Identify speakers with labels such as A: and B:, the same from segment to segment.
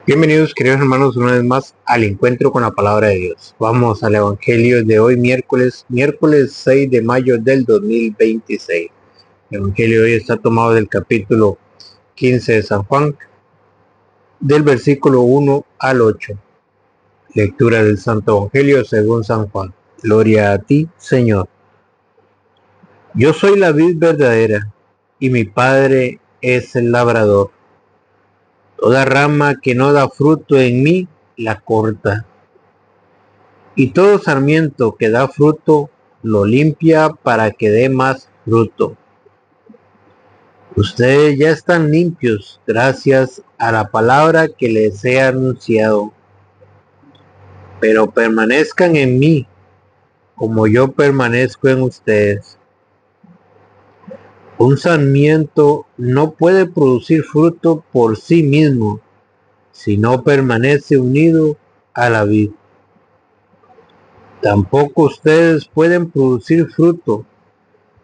A: Bienvenidos, queridos hermanos, una vez más al encuentro con la palabra de Dios. Vamos al Evangelio de hoy, miércoles 6 de mayo del 2026. El Evangelio de hoy está tomado del capítulo 15 de San Juan, del versículo 1 al 8. Lectura del Santo Evangelio según San Juan. Gloria a ti, Señor. Yo soy la vid verdadera, y mi Padre es el labrador. Toda rama que no da fruto en mí, la corta. Y todo sarmiento que da fruto, lo limpia para que dé más fruto. Ustedes ya están limpios gracias a la palabra que les he anunciado. Pero permanezcan en mí, como yo permanezco en ustedes. Un sarmiento no puede producir fruto por sí mismo, si no permanece unido a la vid. Tampoco ustedes pueden producir fruto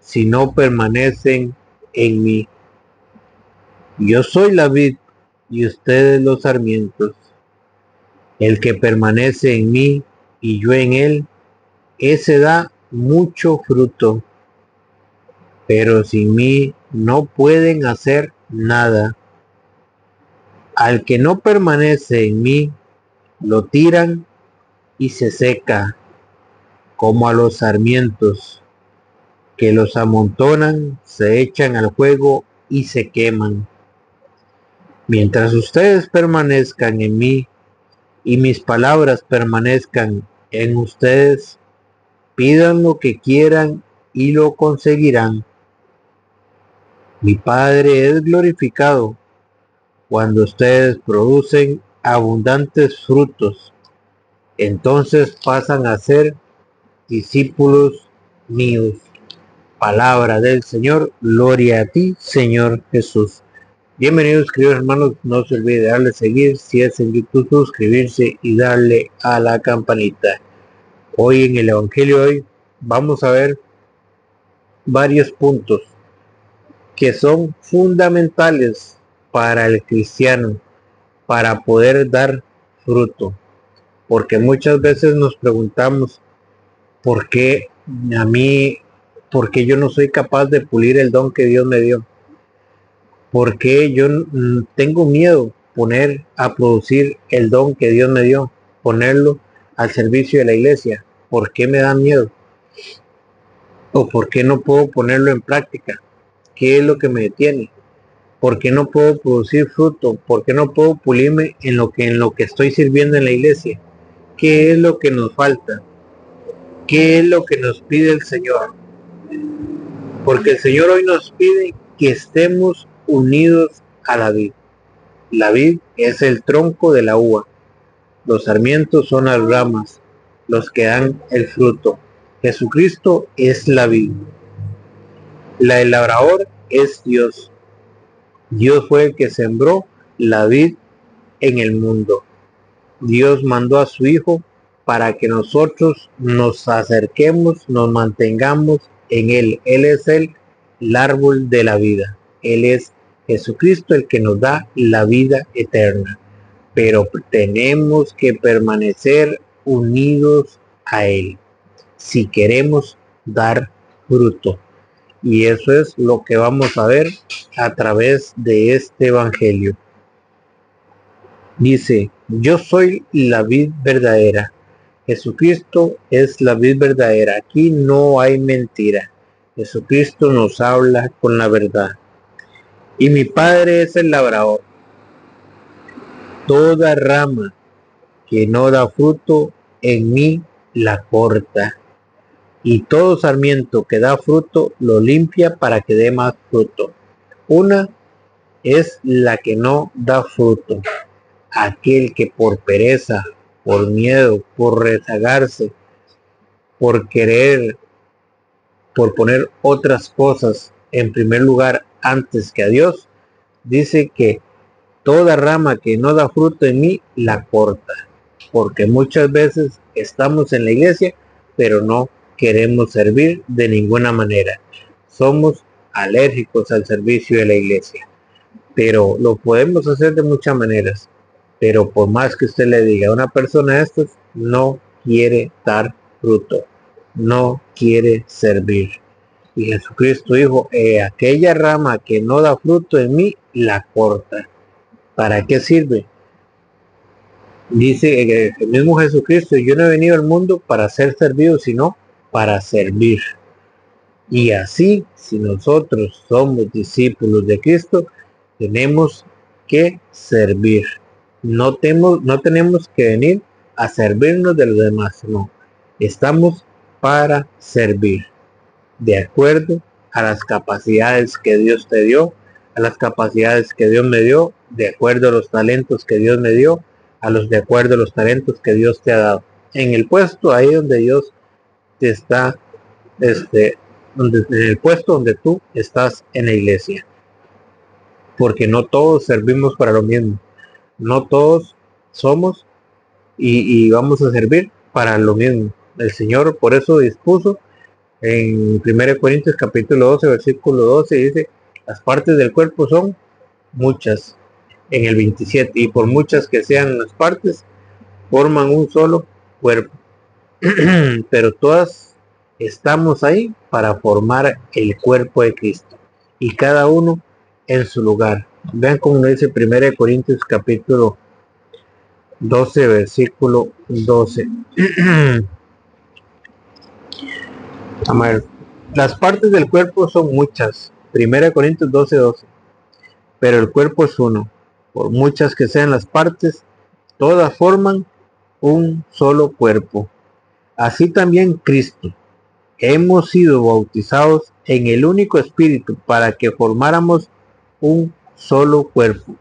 A: si no permanecen en mí. Yo soy la vid y ustedes los sarmientos. El que permanece en mí y yo en él, ese da mucho fruto. Pero sin mí no pueden hacer nada. Al que no permanece en mí, lo tiran y se seca, como a los sarmientos, que los amontonan, se echan al fuego y se queman. Mientras ustedes permanezcan en mí y mis palabras permanezcan en ustedes, pidan lo que quieran y lo conseguirán. Mi Padre es glorificado cuando ustedes producen abundantes frutos. Entonces pasan a ser discípulos míos. Palabra del Señor. Gloria a ti, Señor Jesús. Bienvenidos, queridos hermanos, no se olvide de darle seguir, si es en YouTube, suscribirse y darle a la campanita. Hoy en el Evangelio hoy vamos a ver varios puntos que son fundamentales para el cristiano, para poder dar fruto. Porque muchas veces nos preguntamos, ¿por qué a mí, por qué yo no soy capaz de pulir el don que Dios me dio? Porque yo tengo miedo poner a producir el don que Dios me dio, ponerlo al servicio de la iglesia? ¿Por qué me da miedo? ¿O por qué no puedo ponerlo en práctica? ¿Qué es lo que me detiene? ¿Por qué no puedo producir fruto? ¿Por qué no puedo pulirme en lo que estoy sirviendo en la iglesia? ¿Qué es lo que nos falta? ¿Qué es lo que nos pide el Señor? Porque el Señor hoy nos pide que estemos unidos a la vid. La vid es el tronco de la uva. Los sarmientos son las ramas, los que dan el fruto. Jesucristo es la vid. El labrador es Dios. Dios fue el que sembró la vid en el mundo. Dios mandó a su Hijo para que nosotros nos acerquemos, nos mantengamos en Él. Él es el árbol de la vida. Él es Jesucristo el que nos da la vida eterna. Pero tenemos que permanecer unidos a Él si queremos dar fruto. Y eso es lo que vamos a ver a través de este Evangelio. Dice, yo soy la vid verdadera. Jesucristo es la vid verdadera. Aquí no hay mentira. Jesucristo nos habla con la verdad. Y mi Padre es el labrador. Toda rama que no da fruto, en mí la corta. Y todo sarmiento que da fruto, lo limpia para que dé más fruto. Una es la que no da fruto. Aquel que por pereza, por miedo, por rezagarse, por querer, por poner otras cosas en primer lugar antes que a Dios, dice que toda rama que no da fruto en mí, la corta. Porque muchas veces estamos en la iglesia, pero no queremos servir de ninguna manera. Somos alérgicos al servicio de la iglesia, pero lo podemos hacer de muchas maneras. Pero por más que usted le diga a una persona esto, no quiere dar fruto, no quiere servir. Y Jesucristo dijo, aquella rama que no da fruto en mí, la corta. ¿Para qué sirve? Dice el mismo Jesucristo, yo no he venido al mundo para ser servido, sino para servir. Y así, si nosotros somos discípulos de Cristo, tenemos que servir. No tenemos que venir a servirnos de los demás, no. Estamos para servir, de acuerdo a las capacidades que Dios te dio, a las capacidades que Dios me dio, de acuerdo a los talentos que Dios me dio, de acuerdo a los talentos que Dios te ha dado. En el puesto ahí donde Dios te está, en el puesto donde tú estás en la iglesia. Porque no todos servimos para lo mismo. No todos somos y vamos a servir para lo mismo. El Señor por eso dispuso en 1 Corintios capítulo 12, versículo 12, dice, las partes del cuerpo son muchas. En el 27, y por muchas que sean las partes, forman un solo cuerpo. Pero todas estamos ahí para formar el cuerpo de Cristo. Y cada uno en su lugar. Vean cómo dice 1 Corintios capítulo 12, versículo 12. A ver, las partes del cuerpo son muchas. 1 Corintios 12, 12. Pero el cuerpo es uno. Por muchas que sean las partes, todas forman un solo cuerpo. Así también Cristo. Hemos sido bautizados en el único espíritu para que formáramos un solo cuerpo.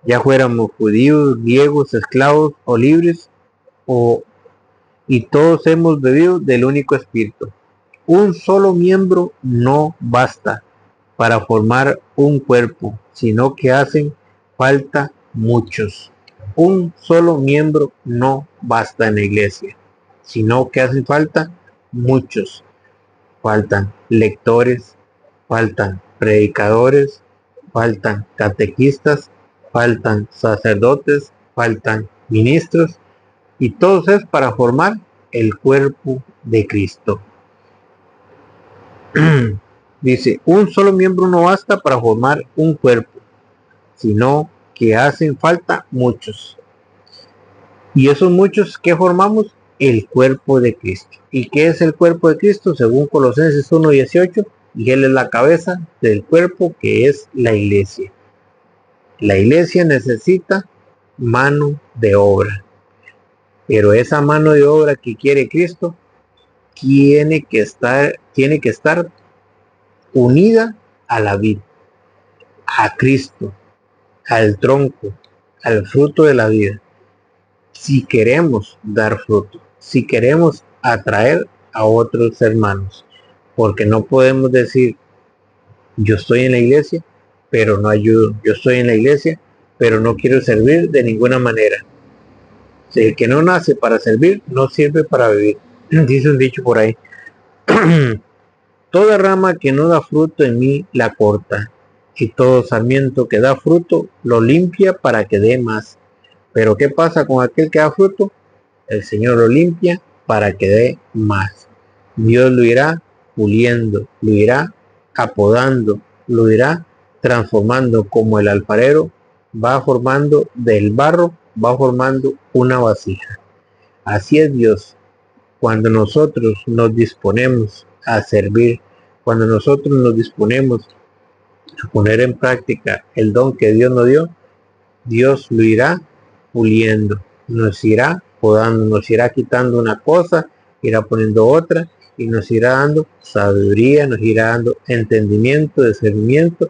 A: Ya fuéramos judíos, griegos, esclavos o libres, y todos hemos bebido del único espíritu. Un solo miembro no basta para formar un cuerpo, sino que hacen falta muchos. Un solo miembro no basta en la iglesia, sino que hacen falta muchos. Faltan lectores, faltan predicadores, faltan catequistas, faltan sacerdotes, faltan ministros, y todo es para formar el cuerpo de Cristo. Dice, un solo miembro no basta para formar un cuerpo, sino que hacen falta muchos. Y esos muchos que formamos el cuerpo de Cristo. ¿Y qué es el cuerpo de Cristo? Según Colosenses 1:18, y Él es la cabeza del cuerpo, que es la iglesia. La iglesia necesita mano de obra, pero esa mano de obra que quiere Cristo tiene que estar unida a la vid, a Cristo, al tronco, al fruto de la vida. Si queremos dar fruto, si queremos atraer a otros hermanos, porque no podemos decir yo estoy en la iglesia pero no ayudo, yo estoy en la iglesia pero no quiero servir de ninguna manera. Si el que no nace para servir no sirve para vivir, dice un dicho por ahí. Toda rama que no da fruto en mí la corta, y todo sarmiento que da fruto lo limpia para que dé más. Pero ¿qué pasa con aquel que da fruto? El Señor lo limpia para que dé más. Dios lo irá puliendo, lo irá apodando, lo irá transformando, como el alfarero va formando del barro, va formando una vasija. Así es Dios. Cuando nosotros nos disponemos a servir, cuando nosotros nos disponemos a poner en práctica el don que Dios nos dio, Dios lo irá puliendo, nos irá podando, nos irá quitando una cosa, irá poniendo otra, y nos irá dando sabiduría, nos irá dando entendimiento, discernimiento,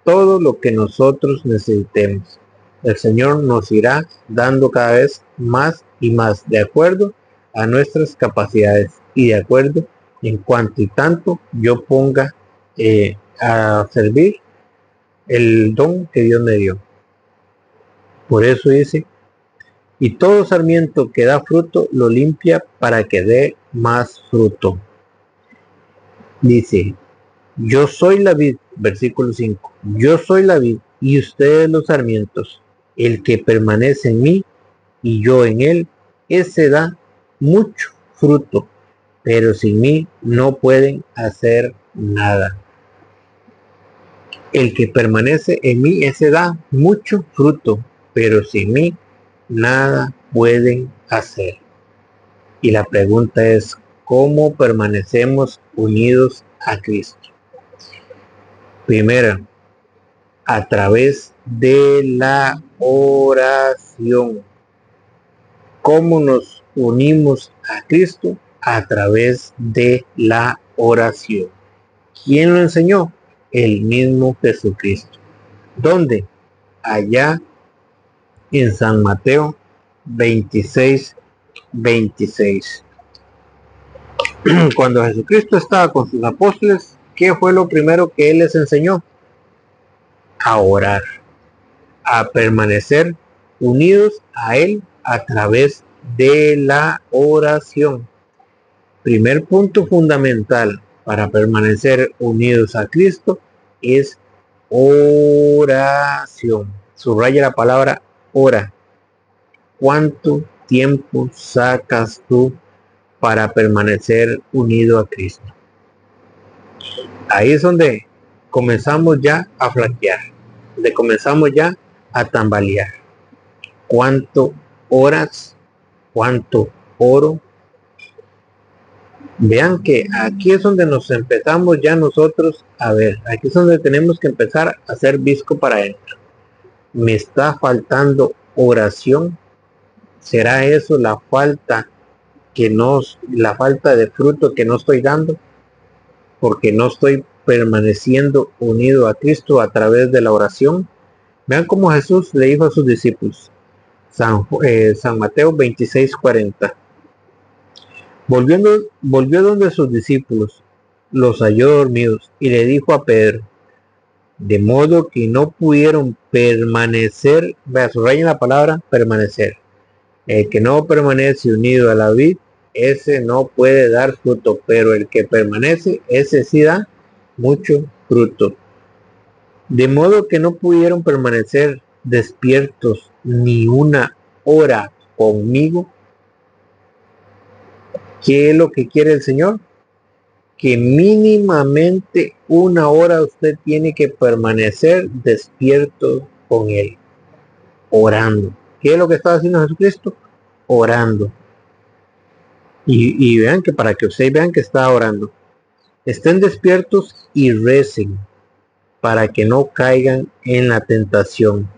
A: todo lo que nosotros necesitemos. El Señor nos irá dando cada vez más y más, de acuerdo a nuestras capacidades y de acuerdo en cuanto y tanto yo ponga a servir el don que Dios me dio. Por eso dice, y todo sarmiento que da fruto lo limpia para que dé más fruto. Dice, yo soy la vid, versículo 5, yo soy la vid y ustedes los sarmientos. El que permanece en mí y yo en él, ese da mucho fruto, pero sin mí no pueden hacer nada. El que permanece en mí, ese da mucho fruto, pero sin mí nada pueden hacer. Y la pregunta es, ¿cómo permanecemos unidos a Cristo? Primero, a través de la oración. ¿Cómo nos unimos a Cristo? A través de la oración. ¿Quién lo enseñó? El mismo Jesucristo. ¿Dónde? Allá en San Mateo 26:26. Cuando Jesucristo estaba con sus apóstoles, ¿qué fue lo primero que él les enseñó? A orar, a permanecer unidos a él a través de la oración. Primer punto fundamental para permanecer unidos a Cristo es oración. Subraya la palabra ora. ¿Cuánto tiempo sacas tú para permanecer unido a Cristo? Ahí es donde comenzamos ya a flaquear, donde comenzamos ya a tambalear. ¿Cuánto oras? ¿Cuánto oro? Vean que aquí es donde nos empezamos ya nosotros a ver, aquí es donde tenemos que empezar a hacer visco para adentro. ¿Me está faltando oración? ¿Será eso la falta la falta de fruto que no estoy dando? Porque no estoy permaneciendo unido a Cristo a través de la oración. Vean cómo Jesús le dijo a sus discípulos. San Mateo 26:40. Volvió donde sus discípulos, los halló dormidos y le dijo a Pedro, de modo que no pudieron permanecer, subrayen la palabra permanecer. El que no permanece unido a la vid, ese no puede dar fruto, pero el que permanece, ese sí da mucho fruto. De modo que no pudieron permanecer despiertos ni una hora conmigo. ¿Qué es lo que quiere el Señor? Que mínimamente una hora usted tiene que permanecer despierto con Él, orando. ¿Qué es lo que estaba haciendo Jesucristo? Orando. Y vean que para que ustedes vean que está orando, estén despiertos y recen para que no caigan en la tentación.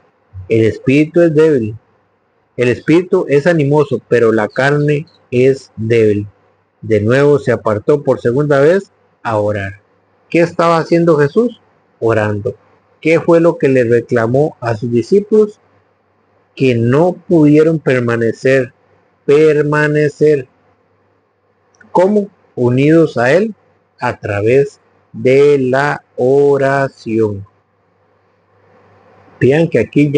A: El espíritu es débil, el espíritu es animoso, pero la carne es débil. De nuevo se apartó por segunda vez a orar. ¿Qué estaba haciendo Jesús? Orando. ¿Qué fue lo que le reclamó a sus discípulos? Que no pudieron permanecer. ¿Cómo? Unidos a Él a través de la oración. Vean que aquí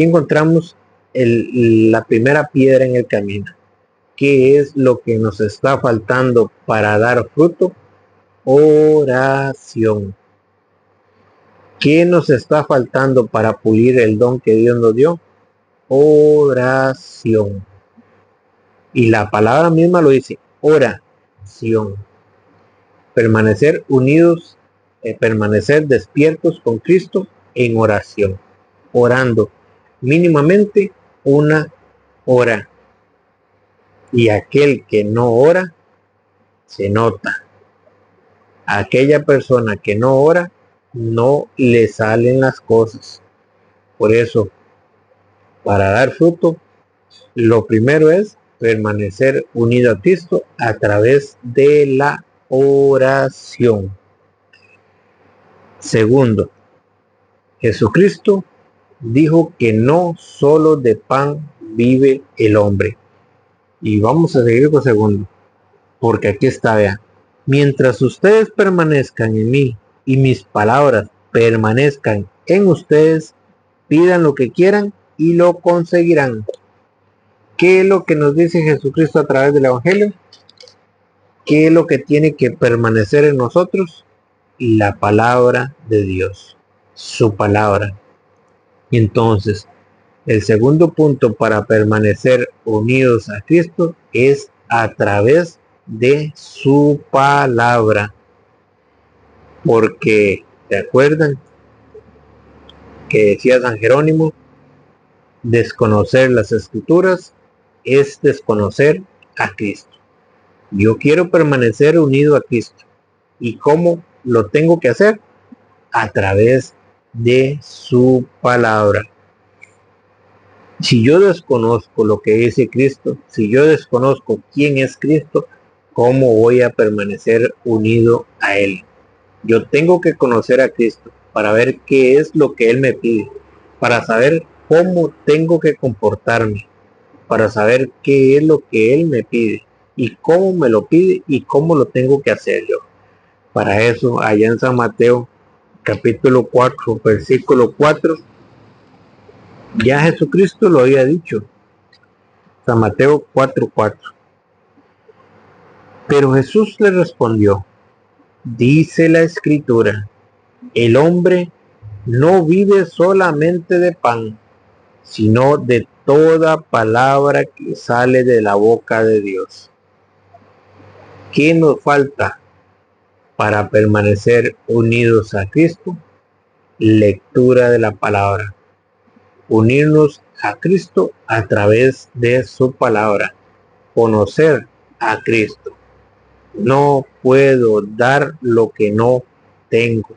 A: encontramos la primera piedra en el camino. ¿Qué es lo que nos está faltando para dar fruto? Oración. ¿Qué nos está faltando para pulir el don que Dios nos dio? Oración. Y la palabra misma lo dice, oración. Permanecer unidos, permanecer despiertos con Cristo en oración. Orando mínimamente una hora. Y aquel que no ora, se nota. Aquella persona que no ora, no le salen las cosas. Por eso, para dar fruto, lo primero es permanecer unido a Cristo a través de la oración. Segundo, Jesucristo dijo que no solo de pan vive el hombre. Y vamos a seguir con segundo, porque aquí está, vean. Mientras ustedes permanezcan en mí y mis palabras permanezcan en ustedes, pidan lo que quieran y lo conseguirán. ¿Qué es lo que nos dice Jesucristo a través del Evangelio? ¿Qué es lo que tiene que permanecer en nosotros? La palabra de Dios, su palabra. Entonces, El segundo punto para permanecer unidos a Cristo es a través de su palabra. Porque, ¿se acuerdan que decía San Jerónimo? Desconocer las escrituras es desconocer a Cristo. Yo quiero permanecer unido a Cristo. ¿Y cómo lo tengo que hacer? A través de su palabra. Si yo desconozco lo que dice Cristo, si yo desconozco quién es Cristo, ¿cómo voy a permanecer unido a Él? Yo tengo que conocer a Cristo para ver qué es lo que Él me pide, para saber cómo tengo que comportarme, para saber qué es lo que Él me pide y cómo me lo pide y cómo lo tengo que hacer yo. Para eso, allá en San Mateo, capítulo 4, versículo 4, ya Jesucristo lo había dicho. San Mateo 4:4. Pero Jesús le respondió, dice la Escritura, el hombre no vive solamente de pan, sino de toda palabra que sale de la boca de Dios. ¿Qué nos falta para permanecer unidos a Cristo? Lectura de la palabra. Unirnos a Cristo a través de su palabra. Conocer a Cristo. No puedo dar lo que no tengo.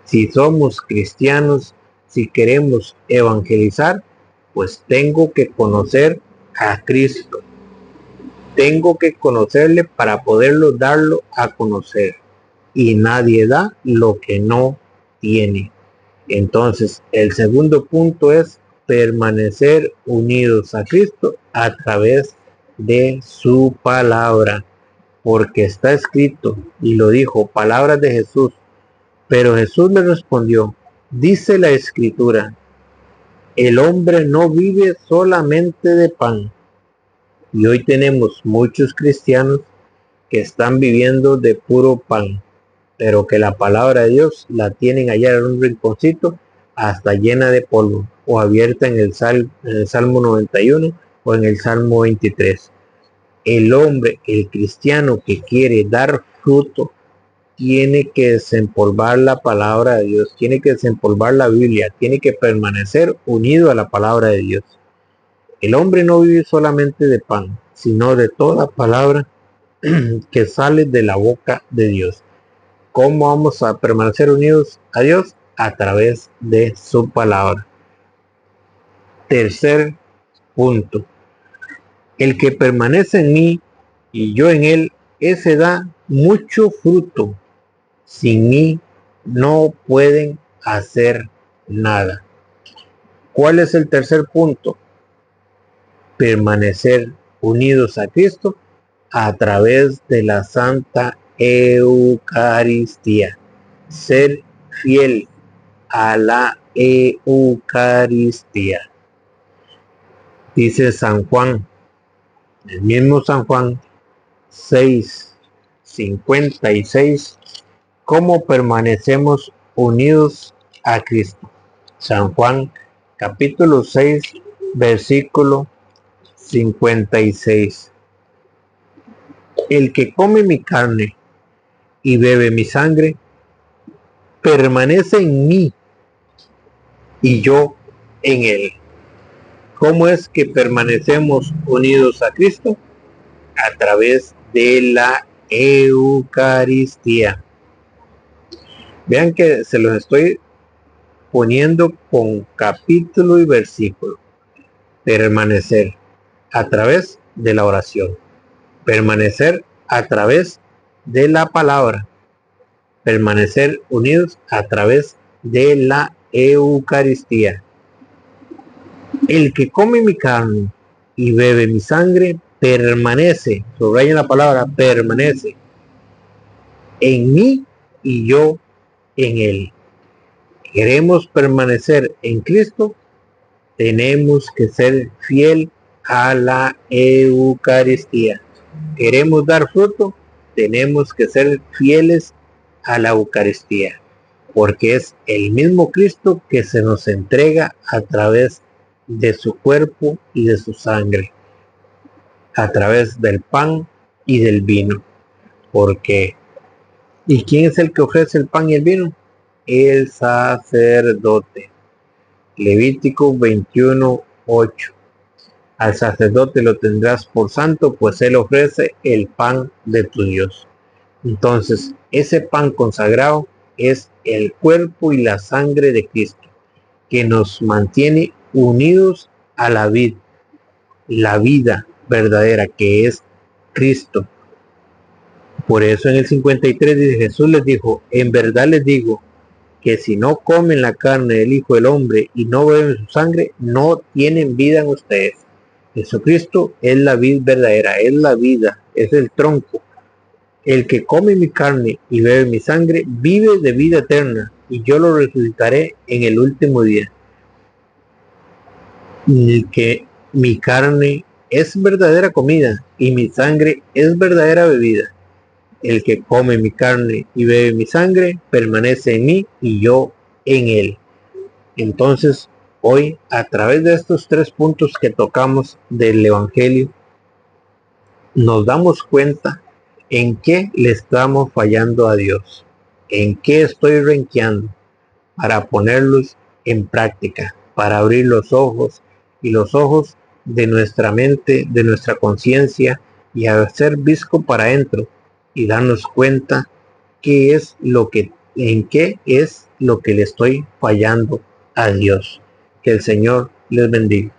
A: Si somos cristianos, si queremos evangelizar, pues tengo que conocer a Cristo. Tengo que conocerle para poderlo darlo a conocer. Y nadie da lo que no tiene. Entonces, el segundo punto es permanecer unidos a Cristo a través de su palabra. Porque está escrito, y lo dijo, palabras de Jesús. Pero Jesús le respondió, dice la Escritura, el hombre no vive solamente de pan. Y hoy tenemos muchos cristianos que están viviendo de puro pan, pero que la palabra de Dios la tienen allá en un rinconcito hasta llena de polvo, o abierta en el Salmo 91 o en el Salmo 23. El hombre, el cristiano que quiere dar fruto, tiene que desempolvar la palabra de Dios, tiene que desempolvar la Biblia, tiene que permanecer unido a la palabra de Dios. El hombre no vive solamente de pan, sino de toda palabra que sale de la boca de Dios. ¿Cómo vamos a permanecer unidos a Dios? A través de su palabra. Tercer punto. El que permanece en mí y yo en él, ese da mucho fruto. Sin mí no pueden hacer nada. ¿Cuál es el tercer punto? Permanecer unidos a Cristo a través de la Santa Eucaristía. Ser fiel a la Eucaristía. Dice San Juan, el mismo San Juan 6:56, ¿cómo permanecemos unidos a Cristo? San Juan capítulo 6, versículo 56. El que come mi carne y bebe mi sangre, permanece en mí y yo en él. ¿Cómo es que permanecemos unidos a Cristo? A través de la Eucaristía. Vean que se los estoy poniendo con capítulo y versículo. Permanecer a través de la oración. Permanecer a través de la palabra. Permanecer unidos a través de la Eucaristía. El que come mi carne y bebe mi sangre permanece, subrayen la palabra permanece, en mí y yo en él. Queremos permanecer en Cristo, tenemos que ser fiel a la Eucaristía. Queremos dar fruto, tenemos que ser fieles a la Eucaristía, porque es el mismo Cristo que se nos entrega a través de su cuerpo y de su sangre, a través del pan y del vino. Porque, ¿y quién es el que ofrece el pan y el vino? El sacerdote. Levítico 21:8. Al sacerdote lo tendrás por santo, pues él ofrece el pan de tu Dios. Entonces, ese pan consagrado es el cuerpo y la sangre de Cristo, que nos mantiene unidos a la vida verdadera, que es Cristo. Por eso en el 53 dice, Jesús les dijo, en verdad les digo, que si no comen la carne del Hijo del Hombre y no beben su sangre, no tienen vida en ustedes. Jesucristo es la vid verdadera, es la vida, es el tronco. El que come mi carne y bebe mi sangre, vive de vida eterna, y yo lo resucitaré en el último día. Y que mi carne es verdadera comida, y mi sangre es verdadera bebida. El que come mi carne y bebe mi sangre, permanece en mí y yo en él. Entonces, hoy, a través de estos 3 puntos que tocamos del Evangelio, nos damos cuenta en qué le estamos fallando a Dios, en qué estoy renqueando, para ponerlos en práctica, para abrir los ojos y los ojos de nuestra mente, de nuestra conciencia, y hacer visco para adentro y darnos cuenta en qué es lo que le estoy fallando a Dios. Que el Señor les bendiga.